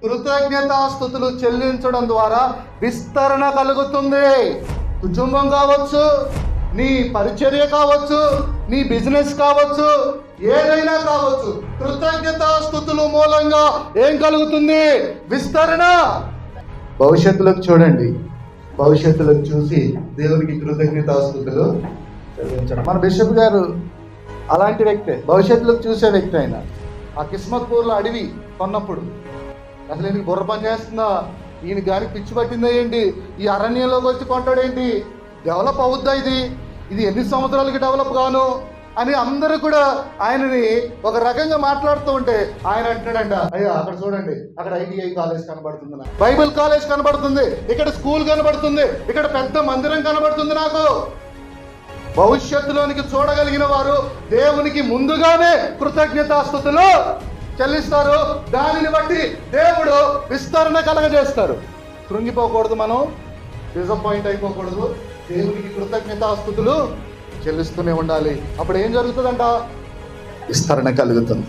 కృతజ్ఞతాస్తుతులు చెల్లించడం ద్వారా విస్తరణ కలుగుతుంది. కుటుంబం కావచ్చు, నీ పరిచర్య కావచ్చు, నీ బిజినెస్ కావచ్చు, ఏదైనా కావచ్చు. కృతజ్ఞతాస్తుతులు మూలంగా ఏం కలుగుతుంది? విస్తరణ. భవిష్యత్తులోకి చూడండి, భవిష్యత్తులోకి చూసి దేవునికి కృతజ్ఞతాస్తుతులు చెల్లించడం. మన బిషప్ గారు అలాంటి వ్యక్తే, భవిష్యత్తులోకి చూసే వ్యక్తి. ఆయన ఆ కిస్మత్పూర్లో అడవి కొన్నప్పుడు అసలు ఈయనకి బుర్ర పని చేస్తుందా, ఈయన గారికి పిచ్చి పట్టిందా ఏంటి, ఈ అరణ్యంలోకి వచ్చి కొంటాడేంటి, డెవలప్ అవుద్దా ఇది ఎన్ని సంవత్సరాలకి డెవలప్ గాను అని అందరూ కూడా ఆయనని ఒక రకంగా మాట్లాడుతూ ఉంటే ఆయన అంటున్నాడంట, అయ్యా అక్కడ చూడండి, అక్కడ ITI కాలేజ్ కనబడుతుంది, నాకు బైబిల్ కాలేజ్ కనబడుతుంది, ఇక్కడ స్కూల్ కనబడుతుంది, ఇక్కడ పెద్ద మందిరం కనబడుతుంది. నాకు భవిష్యత్తులోనికి చూడగలిగిన వారు దేవునికి ముందుగానే కృతజ్ఞతాస్తుతులు చెల్లిస్తారు. దానిని బట్టి దేవుడు విస్తరణ కలగజేస్తారు. కృంగిపోకూడదు, మనం డిసప్పాయింట్ అయిపోకూడదు. దేవునికి కృతజ్ఞతాస్తుతులు చెల్లిస్తూనే ఉండాలి. అప్పుడు ఏం జరుగుతుందంట? విస్తరణ కలుగుతుంది.